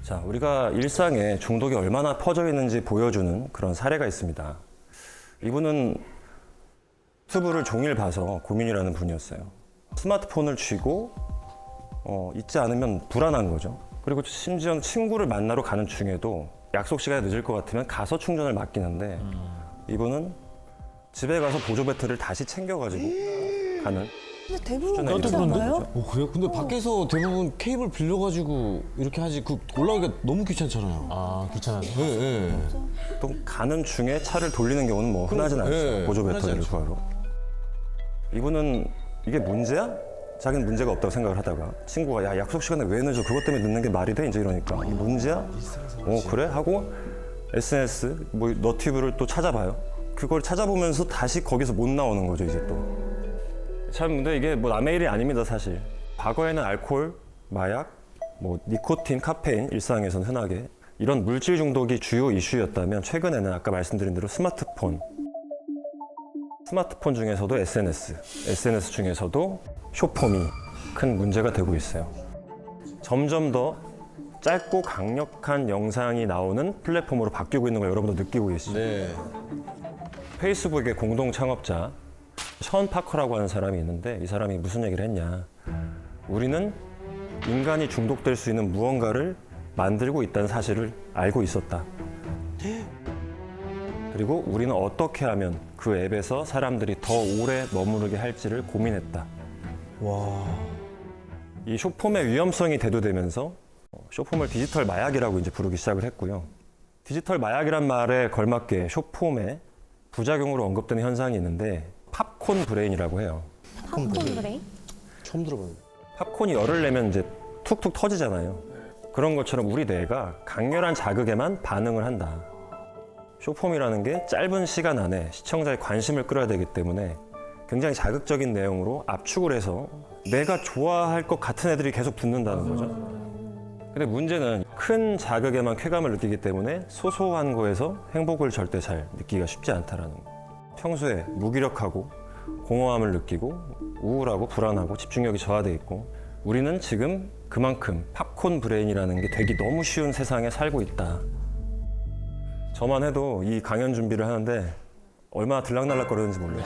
자, 우리가 일상에 중독이 얼마나 퍼져 있는지 보여주는 그런 사례가 있습니다. 이분은 유튜브를 종일 봐서 고민이라는 분이었어요. 스마트폰을 쥐고 있지 않으면 불안한 거죠. 그리고 심지어 친구를 만나러 가는 중에도 약속 시간이 늦을 것 같으면 가서 충전을 맡기는데 이분은 집에 가서 보조 배터리를 다시 챙겨가지고 가는. 근데 대부분 수준의 그렇지 일을 않아요? 그래요? 근데 밖에서 대부분 케이블 빌려가지고 이렇게 하지 올라가기가 너무 귀찮잖아요. 아, 귀찮아서. 네, 네. 또 가는 중에 차를 돌리는 경우는 뭐 흔하진 않죠. 네, 보조 흔하지 배터리를 않죠. 구하러. 이분은 이게 문제야? 자기는 문제가 없다고 생각을 하다가 친구가 야 약속 시간에 왜 늦어? 그것 때문에 늦는 게 말이 돼? 이제 이러니까 이게 문제야? 그래? 하고 SNS 뭐 너튜브를 또 찾아봐요. 그걸 찾아보면서 다시 거기서 못 나오는 거죠 이제 또. 참 근데 이게 뭐 남의 일이 아닙니다 사실. 과거에는 알코올, 마약, 뭐 니코틴, 카페인 일상에서는 흔하게 이런 물질 중독이 주요 이슈였다면 최근에는 아까 말씀드린 대로 스마트폰 중에서도 SNS 중에서도 쇼폼이 큰 문제가 되고 있어요. 점점 더 짧고 강력한 영상이 나오는 플랫폼으로 바뀌고 있는 걸 여러분도 느끼고 계시죠? 네. 페이스북의 공동 창업자 션 파커라고 하는 사람이 있는데 이 사람이 무슨 얘기를 했냐. 우리는 인간이 중독될 수 있는 무언가를 만들고 있다는 사실을 알고 있었다. 그리고 우리는 어떻게 하면 그 앱에서 사람들이 더 오래 머무르게 할지를 고민했다. 와. 이 쇼폼의 위험성이 대두되면서 쇼폼을 디지털 마약이라고 이제 부르기 시작을 했고요. 디지털 마약이란 말에 걸맞게 쇼폼의 부작용으로 언급되는 현상이 있는데 팝콘 브레인이라고 해요. 팝콘 브레인? 처음 들어봐요. 팝콘이 열을 내면 이제 툭툭 터지잖아요. 그런 것처럼 우리 뇌가 강렬한 자극에만 반응을 한다. 쇼폼이라는 게 짧은 시간 안에 시청자의 관심을 끌어야 되기 때문에 굉장히 자극적인 내용으로 압축을 해서 내가 좋아할 것 같은 애들이 계속 붙는다는 거죠. 근데 문제는 큰 자극에만 쾌감을 느끼기 때문에 소소한 거에서 행복을 절대 잘 느끼기가 쉽지 않다라는 거. 평소에 무기력하고 공허함을 느끼고 우울하고 불안하고 집중력이 저하돼 있고 우리는 지금 그만큼 팝콘 브레인이라는 게 되기 너무 쉬운 세상에 살고 있다. 저만 해도 이 강연 준비를 하는데 얼마나 들락날락거리는지 몰라요.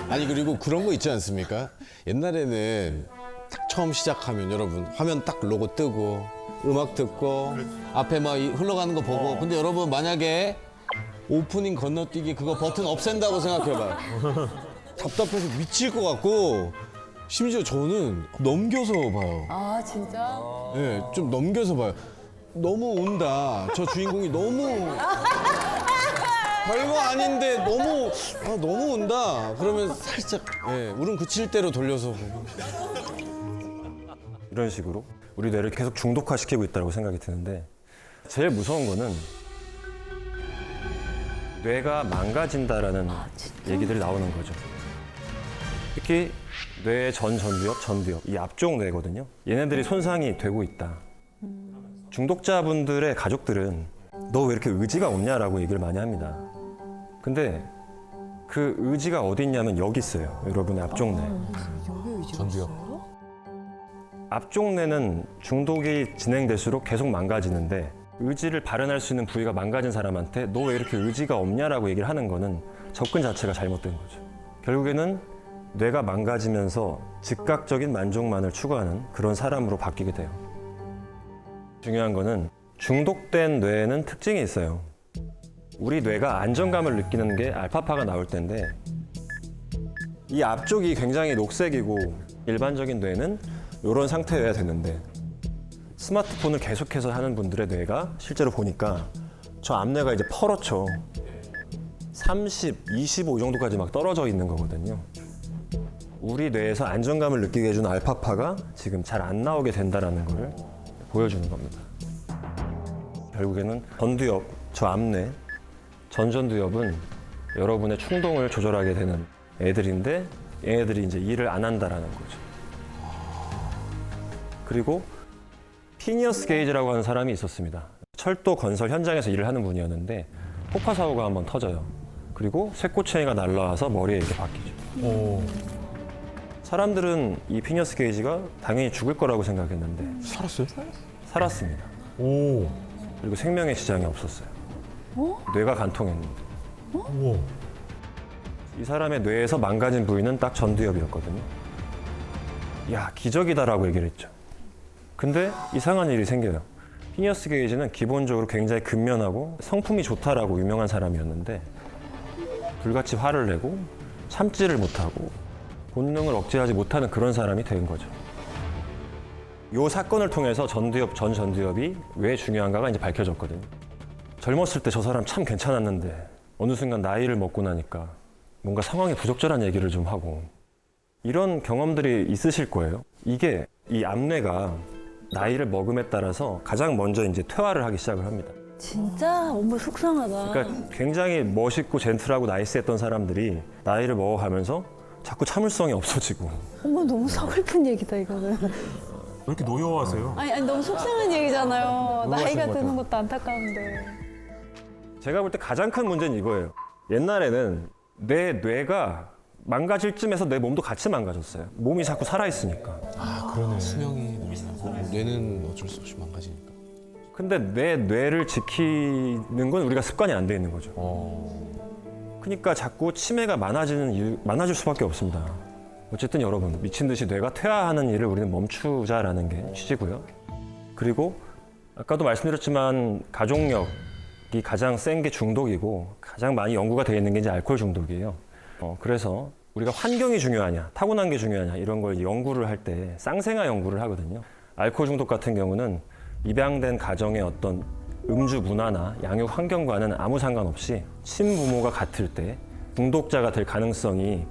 아니 그리고 그런 거 있지 않습니까? 옛날에는 딱 처음 시작하면 여러분 화면 딱 로고 뜨고 음악 듣고 앞에 막 흘러가는 거 보고 근데 여러분 만약에 오프닝 건너뛰기 그거 버튼 없앤다고 생각해봐요. 답답해서 미칠 것 같고 심지어 저는 넘겨서 봐요. 아 진짜? 네, 좀 넘겨서 봐요. 너무 온다. 저 주인공이 너무 별거 아닌데 너무 온다. 그러면 살짝 울음 그칠 대로 돌려서 보고. 이런 식으로 우리 뇌를 계속 중독화시키고 있다고 생각이 드는데 제일 무서운 거는 뇌가 망가진다라는 얘기들이 나오는 거죠. 특히 뇌의 전두엽, 이 앞쪽 뇌거든요. 얘네들이 손상이 되고 있다. 중독자분들의 가족들은 너 왜 이렇게 의지가 없냐라고 얘기를 많이 합니다. 근데 그 의지가 어디 있냐면 여기 있어요. 여러분의 앞쪽 뇌. 전두엽. 앞쪽 뇌는 중독이 진행될수록 계속 망가지는데 의지를 발현할 수 있는 부위가 망가진 사람한테 너 왜 이렇게 의지가 없냐라고 얘기를 하는 거는 접근 자체가 잘못된 거죠. 결국에는 뇌가 망가지면서 즉각적인 만족만을 추구하는 그런 사람으로 바뀌게 돼요. 중요한 거는 중독된 뇌에는 특징이 있어요. 우리 뇌가 안정감을 느끼는 게 알파파가 나올 때인데 이 앞쪽이 굉장히 녹색이고 일반적인 뇌는 이런 상태여야 되는데 스마트폰을 계속해서 하는 분들의 뇌가 실제로 보니까 저 앞뇌가 이제 퍼렇죠. 30, 25 정도까지 막 떨어져 있는 거거든요. 우리 뇌에서 안정감을 느끼게 해주는 알파파가 지금 잘 안 나오게 된다는 걸 보여주는 겁니다. 결국에는 전두엽, 저 앞뇌, 전두엽은 여러분의 충동을 조절하게 되는 애들인데 얘네들이 이제 일을 안 한다라는 거죠. 그리고 피니어스 게이지라고 하는 사람이 있었습니다. 철도 건설 현장에서 일을 하는 분이었는데 폭파 사고가 한번 터져요. 그리고 쇠꼬챙이가 날라와서 머리에 이렇게 박히죠. 사람들은 이 피니어스 게이지가 당연히 죽을 거라고 생각했는데 살았어요? 살았습니다. 오. 그리고 생명의 지장이 없었어요. 뇌가 간통했는데. 우와. 이 사람의 뇌에서 망가진 부위는 딱 전두엽이었거든요. 야, 기적이다라고 얘기를 했죠. 근데 이상한 일이 생겨요. 피니어스 게이지는 기본적으로 굉장히 근면하고 성품이 좋다라고 유명한 사람이었는데 불같이 화를 내고 참지를 못하고 본능을 억제하지 못하는 그런 사람이 된 거죠. 이 사건을 통해서 전 전두엽이 왜 중요한가가 이제 밝혀졌거든요. 젊었을 때 저 사람 참 괜찮았는데 어느 순간 나이를 먹고 나니까 뭔가 상황이 부적절한 얘기를 좀 하고 이런 경험들이 있으실 거예요. 이게 이 암뇌가 나이를 먹음에 따라서 가장 먼저 이제 퇴화를 하기 시작을 합니다. 진짜 어머 속상하다. 그러니까 굉장히 멋있고 젠틀하고 나이스했던 사람들이 나이를 먹어가면서 자꾸 참을성이 없어지고 어머 너무 서글픈 얘기다 이거는. 왜 이렇게 노여워하세요? 아니 너무 속상한 얘기잖아요. 나이가 것 드는 같아요. 것도 안타까운데. 제가 볼 때 가장 큰 문제는 이거예요. 옛날에는 내 뇌가 망가질 쯤에서 내 몸도 같이 망가졌어요. 몸이 자꾸 살아있으니까. 아, 그러네. 수명이 뇌는 어쩔 수 없이 망가지니까. 근데 내 뇌를 지키는 건 우리가 습관이 안 돼 있는 거죠. 그러니까 자꾸 치매가 많아질 수밖에 없습니다. 어쨌든 여러분, 미친 듯이 뇌가 퇴화하는 일을 우리는 멈추자라는 게 취지고요. 그리고 아까도 말씀드렸지만 가족력이 가장 센 게 중독이고 가장 많이 연구가 되어 있는 게 이제 알코올 중독이에요. 그래서 우리가 환경이 중요하냐, 타고난 게 중요하냐 이런 걸 이제 연구를 할 때 쌍생아 연구를 하거든요. 알코올 중독 같은 경우는 입양된 가정의 어떤 음주 문화나 양육 환경과는 아무 상관없이 친부모가 같을 때 중독자가 될 가능성이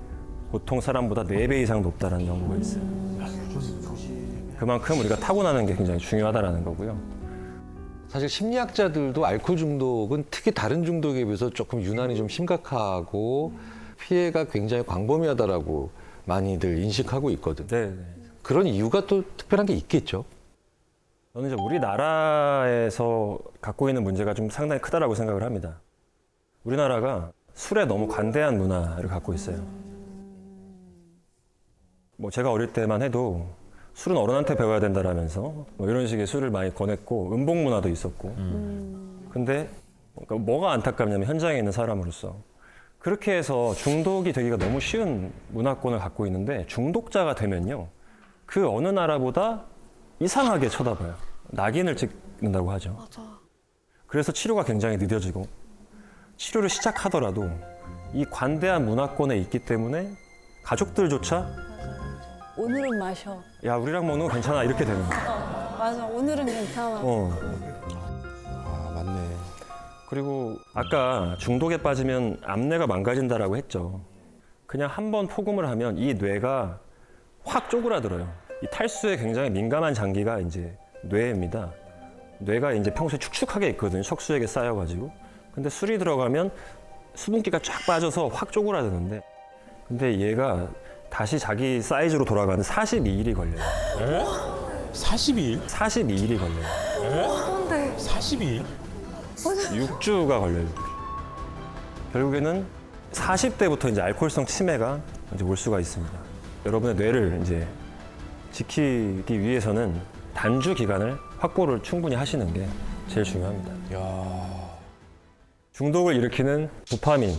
보통 사람보다 4배 이상 높다는 연구가 있어요. 그만큼 우리가 타고나는 게 굉장히 중요하다는 거고요. 사실 심리학자들도 알코올 중독은 특히 다른 중독에 비해서 조금 유난히 좀 심각하고 피해가 굉장히 광범위하다라고 많이들 인식하고 있거든요. 네. 그런 이유가 또 특별한 게 있겠죠. 저는 이제 우리나라에서 갖고 있는 문제가 좀 상당히 크다라고 생각을 합니다. 우리나라가 술에 너무 관대한 문화를 갖고 있어요. 뭐 제가 어릴 때만 해도 술은 어른한테 배워야 된다라면서 뭐 이런 식의 술을 많이 권했고 음복 문화도 있었고. 근데 뭐가 안타깝냐면 현장에 있는 사람으로서 그렇게 해서 중독이 되기가 너무 쉬운 문화권을 갖고 있는데 중독자가 되면요. 그 어느 나라보다 이상하게 쳐다봐요. 낙인을 찍는다고 하죠. 맞아. 그래서 치료가 굉장히 늦어지고 치료를 시작하더라도 이 관대한 문화권에 있기 때문에 가족들조차 오늘은 마셔. 야 우리랑 먹는 거 괜찮아 이렇게 되는 거예요. 맞아. 오늘은 괜찮아. 아, 맞네. 그리고 아까 중독에 빠지면 암뇌가 망가진다라고 했죠. 그냥 한 번 포금을 하면 이 뇌가 확 쪼그라들어요. 이 탈수에 굉장히 민감한 장기가 이제 뇌입니다. 뇌가 이제 평소에 축축하게 있거든요. 척수액에 쌓여가지고. 근데 술이 들어가면 수분기가 쫙 빠져서 확 쪼그라드는데, 근데 얘가 다시 자기 사이즈로 돌아가는 42일이 걸려요. 42일? 42일이 걸려요. 42일? 6주가 걸려요. 결국에는 40대부터 이제 알코올성 치매가 이제 올 수가 있습니다. 여러분의 뇌를 이제 지키기 위해서는 단주 기간을 확보를 충분히 하시는 게 제일 중요합니다. 야, 중독을 일으키는 도파민.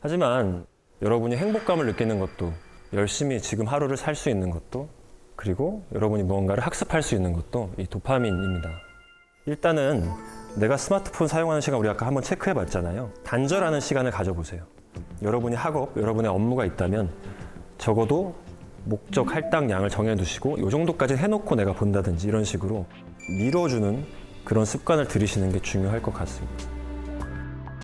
하지만 여러분이 행복감을 느끼는 것도, 열심히 지금 하루를 살 수 있는 것도, 그리고 여러분이 무언가를 학습할 수 있는 것도 이 도파민입니다. 일단은 내가 스마트폰 사용하는 시간 우리 아까 한번 체크해 봤잖아요. 단절하는 시간을 가져보세요. 여러분이 학업, 여러분의 업무가 있다면 적어도 목적 할당량을 정해두시고 이 정도까지 해놓고 내가 본다든지 이런 식으로 밀어주는 그런 습관을 들이시는 게 중요할 것 같습니다.